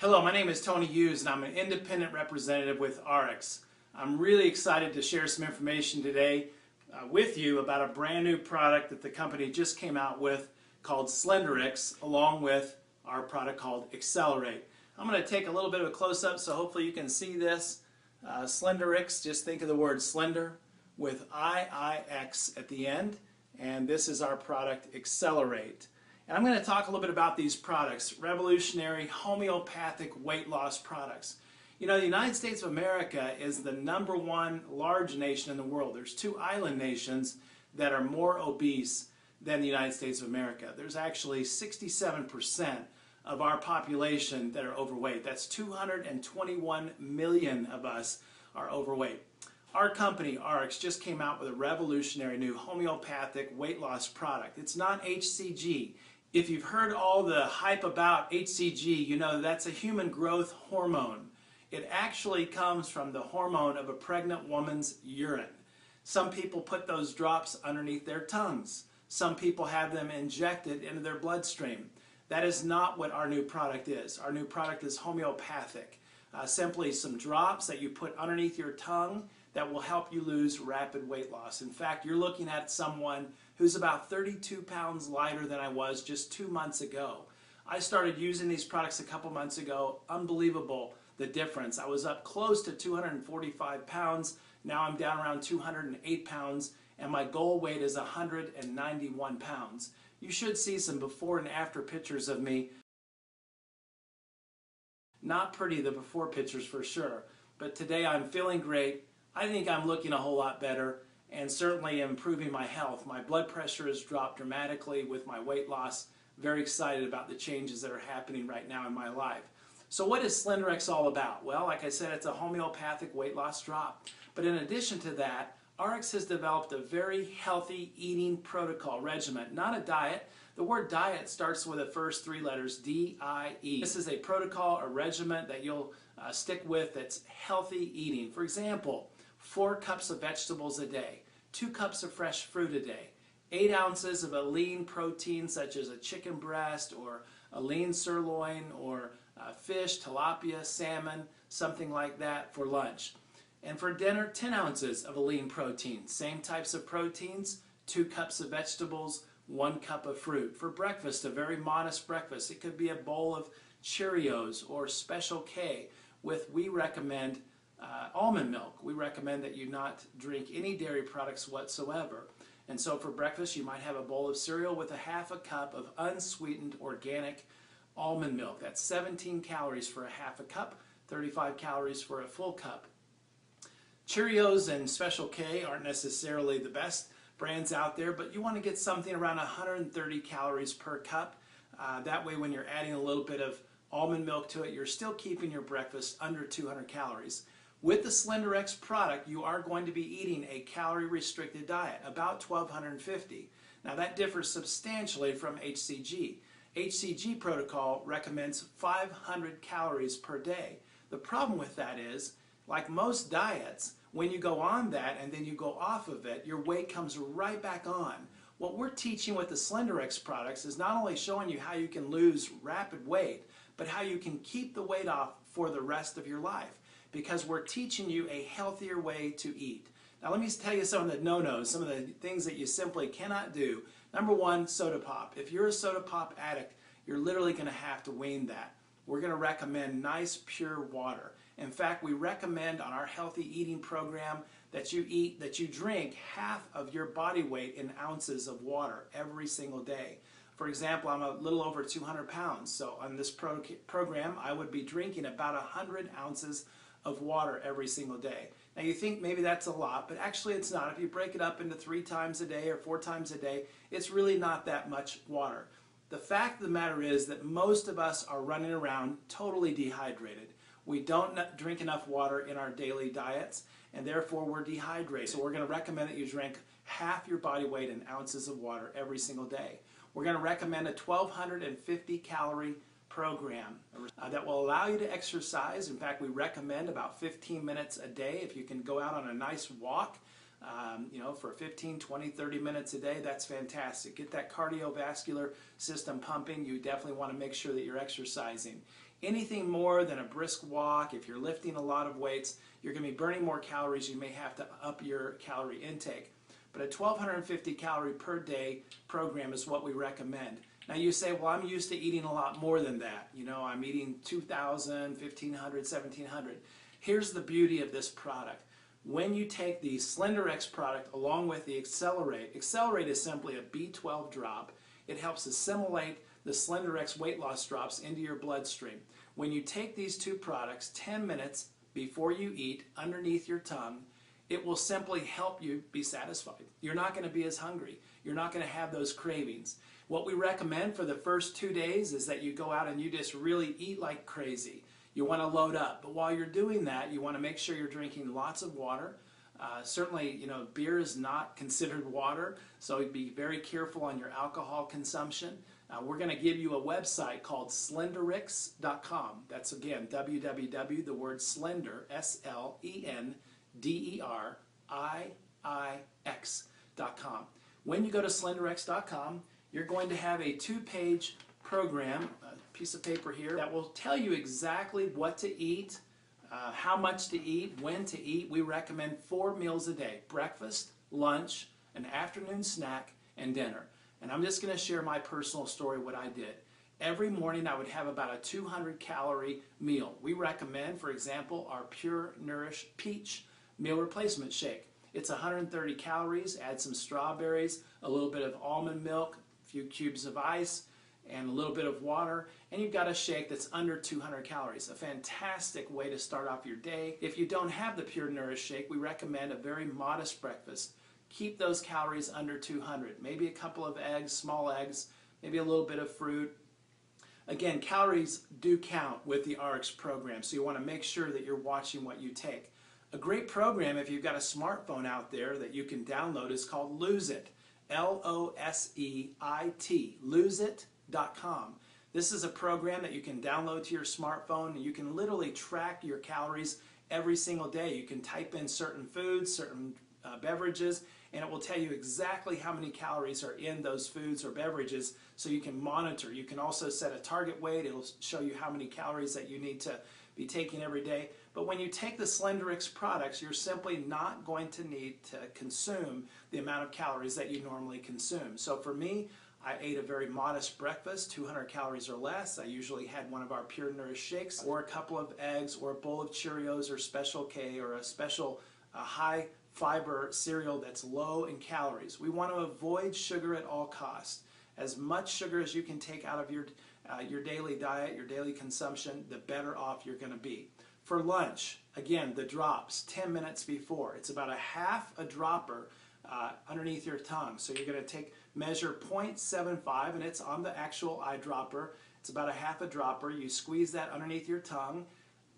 Hello, my name is Tony Hughes and I'm an independent representative with Ariix. I'm really excited to share some information today with you about a brand new product that the company just came out with called SLENDERIIX, along with our product called XCELER8. I'm going to take a little bit of a close-up so hopefully you can see this. SLENDERIIX, just think of the word slender with IIX at the end, and this is our product XCELER8. And I'm going to talk a little bit about these products, revolutionary homeopathic weight loss products. You know, the United States of America is the #1 large nation in the world. There's 2 island nations that are more obese than the United States of America. There's actually 67% of our population that are overweight. That's 221 million of us are overweight. Our company, Ariix, just came out with a revolutionary new homeopathic weight loss product. It's not HCG. If you've heard all the hype about HCG, you know that's a human growth hormone. It actually comes from the hormone of a pregnant woman's urine. Some people put those drops underneath their tongues. Some people have them injected into their bloodstream. That is not what our new product is. Our new product is homeopathic. Simply some drops that you put underneath your tongue that will help you lose rapid weight loss. In fact, you're looking at someone who's about 32 pounds lighter than I was just 2 months ago. I started using these products a couple months ago. Unbelievable the difference. I was up close to 245 pounds. Now I'm down around 208 pounds, and my goal weight is 191 pounds. You should see some before and after pictures of me. Not pretty, the before pictures for sure, but today I'm feeling great. I think I'm looking a whole lot better and certainly improving my health. My blood pressure has dropped dramatically with my weight loss. Very excited about the changes that are happening right now in my life. So what is SLENDERIIX all about? Well, like I said, it's a homeopathic weight loss drop. But in addition to that, Ariix has developed a very healthy eating protocol regimen, not a diet. The word diet starts with the first 3 letters, D-I-E. This is a protocol, a regimen that you'll stick with that's healthy eating. For example, 4 cups of vegetables a day, 2 cups of fresh fruit a day, 8 ounces of a lean protein such as a chicken breast or a lean sirloin or fish, tilapia, salmon, something like that for lunch. And for dinner, 10 ounces of a lean protein. Same types of proteins, 2 cups of vegetables, 1 cup of fruit. For breakfast, a very modest breakfast. It could be a bowl of Cheerios or Special K with, we recommend, almond milk. We recommend that you not drink any dairy products whatsoever. And so for breakfast, you might have a bowl of cereal with a half a cup of unsweetened organic almond milk. That's 17 calories for a half a cup, 35 calories for a full cup. Cheerios and Special K aren't necessarily the best brands out there, but you want to get something around 130 calories per cup. That way when you're adding a little bit of almond milk to it, you're still keeping your breakfast under 200 calories. With the SLENDERIIX product, you are going to be eating a calorie-restricted diet, about 1,250. Now that differs substantially from HCG. HCG protocol recommends 500 calories per day. The problem with that is, like most diets, when you go on that and then you go off of it, your weight comes right back on. What we're teaching with the SLENDERIIX products is not only showing you how you can lose rapid weight, but how you can keep the weight off for the rest of your life, because we're teaching you a healthier way to eat. Now let me tell you some of the no-nos, some of the things that you simply cannot do. Number 1, soda pop. If you're a soda pop addict, you're literally going to have to wean that. We're going to recommend nice pure water. In fact, we recommend on our healthy eating program that you drink half of your body weight in ounces of water every single day. For example, I'm a little over 200 pounds, so on this program I would be drinking about 100 ounces of water every single day. Now you think maybe that's a lot, but actually it's not. If you break it up into 3 times a day or 4 times a day, it's really not that much water. The fact of the matter is that most of us are running around totally dehydrated. We don't drink enough water in our daily diets, and therefore we're dehydrated. So we're going to recommend that you drink half your body weight in ounces of water every single day. We're going to recommend a 1,250 calorie program that will allow you to exercise. In fact, we recommend about 15 minutes a day. If you can go out on a nice walk, for 15, 20, 30 minutes a day, that's fantastic. Get that cardiovascular system pumping. You definitely want to make sure that you're exercising. Anything more than a brisk walk, if you're lifting a lot of weights, you're going to be burning more calories. You may have to up your calorie intake. But a 1,250 calorie per day program is what we recommend. Now you say, well, I'm used to eating a lot more than that. You know, I'm eating 2,000, 1,500, 1,700. Here's the beauty of this product. When you take the SLENDERIIX product along with the XCELER8, XCELER8 is simply a B12 drop. It helps assimilate the SLENDERIIX weight loss drops into your bloodstream. When you take these two products 10 minutes before you eat underneath your tongue, it will simply help you be satisfied. You're not going to be as hungry. You're not going to have those cravings. What we recommend for the first 2 days is that you go out and you just really eat like crazy. You want to load up. But while you're doing that, you want to make sure you're drinking lots of water. Certainly, you know, beer is not considered water, so be very careful on your alcohol consumption. We're going to give you a website called SLENDERIIX.com. That's again www, the word slender, SLENDERIIX.com. When you go to SLENDERIIX.com, you're going to have a 2-page program, a piece of paper here, that will tell you exactly what to eat, how much to eat, when to eat. We recommend 4 meals a day: breakfast, lunch, an afternoon snack, and dinner. And I'm just going to share my personal story, what I did. Every morning I would have about a 200-calorie meal. We recommend, for example, our Pure Nourish Peach Meal Replacement Shake. It's 130 calories, add some strawberries, a little bit of almond milk, a few cubes of ice, and a little bit of water, and you've got a shake that's under 200 calories. A fantastic way to start off your day. If you don't have the Pure Nourish Shake, we recommend a very modest breakfast. Keep those calories under 200. Maybe a couple of eggs, small eggs, maybe a little bit of fruit. Again, calories do count with the Ariix program, so you want to make sure that you're watching what you take. A great program, if you've got a smartphone out there that you can download, is called Lose It. L-O-S-E-I-T, loseit.com. This is a program that you can download to your smartphone, and you can literally track your calories every single day. You can type in certain foods, certain beverages, and it will tell you exactly how many calories are in those foods or beverages, so you can monitor. You can also set a target weight. It'll show you how many calories that you need to be taking every day. But when you take the SLENDERIIX products, you're simply not going to need to consume the amount of calories that you normally consume. So for me, I ate a very modest breakfast, 200 calories or less. I usually had one of our Pure Nourish shakes, or a couple of eggs, or a bowl of Cheerios, or Special K, or a special high fiber cereal that's low in calories. We want to avoid sugar at all costs. As much sugar as you can take out of your daily diet, your daily consumption, the better off you're going to be. For lunch, again, the drops 10 minutes before. It's about a half a dropper underneath your tongue. So you're going to measure 0.75, and it's on the actual eyedropper. It's about a half a dropper. You squeeze that underneath your tongue,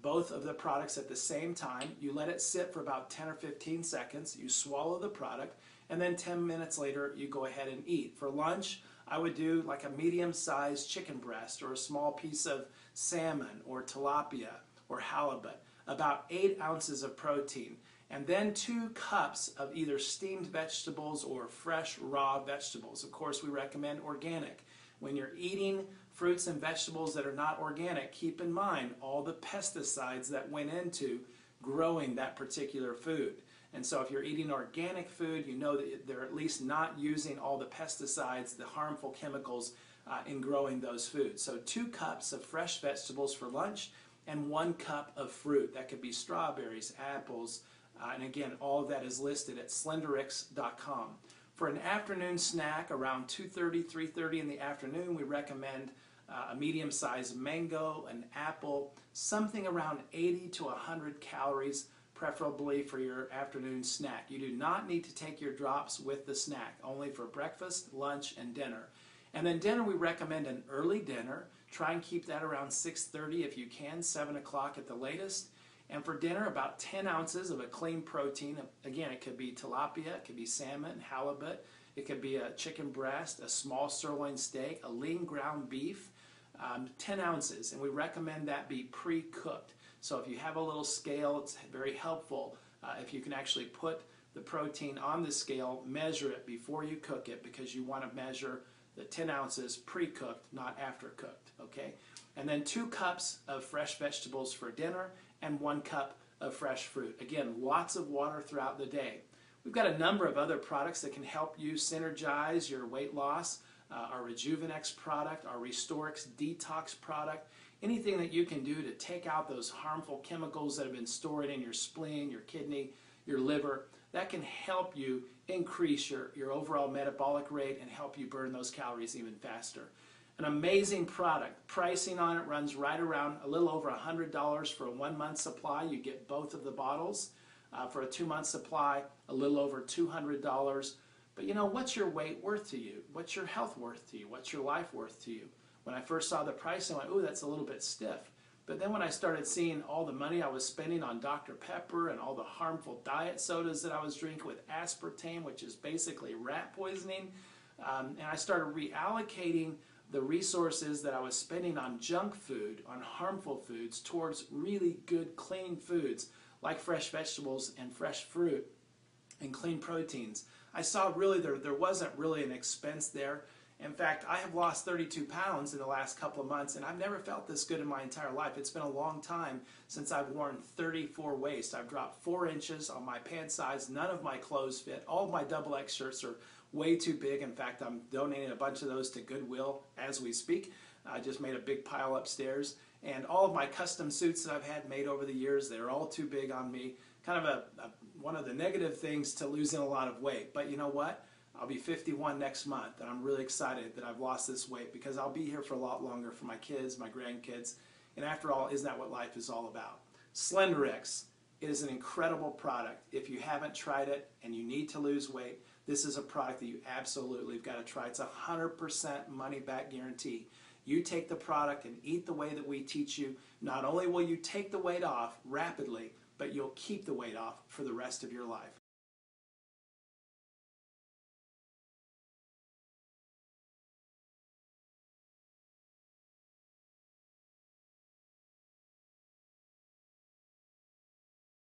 both of the products at the same time. You let it sit for about 10 or 15 seconds. You swallow the product, and then 10 minutes later, you go ahead and eat. For lunch, I would do like a medium-sized chicken breast, or a small piece of salmon, or tilapia, or halibut, about 8 ounces of protein, and then 2 cups of either steamed vegetables or fresh raw vegetables. Of course, we recommend organic. When you're eating fruits and vegetables that are not organic, keep in mind all the pesticides that went into growing that particular food. And so if you're eating organic food, you know that they're at least not using all the pesticides, the harmful chemicals in growing those foods. So 2 cups of fresh vegetables for lunch, and 1 cup of fruit. That could be strawberries, apples, and again, all of that is listed at SLENDERIIX.com. For an afternoon snack around 2:30, 3:30 in the afternoon, we recommend a medium-sized mango, an apple, something around 80 to 100 calories, preferably for your afternoon snack. You do not need to take your drops with the snack, only for breakfast, lunch, and dinner. And then dinner, we recommend an early dinner. Try and keep that around 6:30 if you can, 7 o'clock at the latest. And for dinner, about 10 ounces of a clean protein. Again, it could be tilapia, it could be salmon, halibut, it could be a chicken breast, a small sirloin steak, a lean ground beef, 10 ounces. And we recommend that be pre-cooked. So if you have a little scale, it's very helpful if you can actually put the protein on the scale, measure it before you cook it, because you want to measure the 10 ounces pre-cooked, not after cooked, okay? and then 2 cups of fresh vegetables for dinner and 1 cup of fresh fruit. Again, lots of water throughout the day. We've got a number of other products that can help you synergize your weight loss. Our Rejuvenex product, our RestoreX Detox product, anything that you can do to take out those harmful chemicals that have been stored in your spleen, your kidney, your liver, that can help you increase your overall metabolic rate and help you burn those calories even faster. An amazing product. Pricing on it runs right around a little over $100 for a 1-month supply. You get both of the bottles. For a 2-month supply, a little over $200. But you know, what's your weight worth to you? What's your health worth to you? What's your life worth to you? When I first saw the price, I went, ooh, that's a little bit stiff. But then when I started seeing all the money I was spending on Dr. Pepper and all the harmful diet sodas that I was drinking with aspartame, which is basically rat poisoning, and I started reallocating the resources that I was spending on junk food, on harmful foods, towards really good, clean foods like fresh vegetables and fresh fruit and clean proteins. I saw really there wasn't really an expense there. In fact, I have lost 32 pounds in the last couple of months, and I've never felt this good in my entire life. It's been a long time since I've worn 34 waist. I've dropped 4 inches on my pant size. None of my clothes fit. All of my XX shirts are way too big. In fact, I'm donating a bunch of those to Goodwill as we speak. I just made a big pile upstairs. And all of my custom suits that I've had made over the years, they're all too big on me. Kind of one of the negative things to losing a lot of weight. But you know what? I'll be 51 next month, and I'm really excited that I've lost this weight because I'll be here for a lot longer for my kids, my grandkids. And after all, isn't that what life is all about? SLENDERIIX is an incredible product. If you haven't tried it and you need to lose weight, this is a product that you absolutely have got to try. It's a 100% money-back guarantee. You take the product and eat the way that we teach you. Not only will you take the weight off rapidly, but you'll keep the weight off for the rest of your life.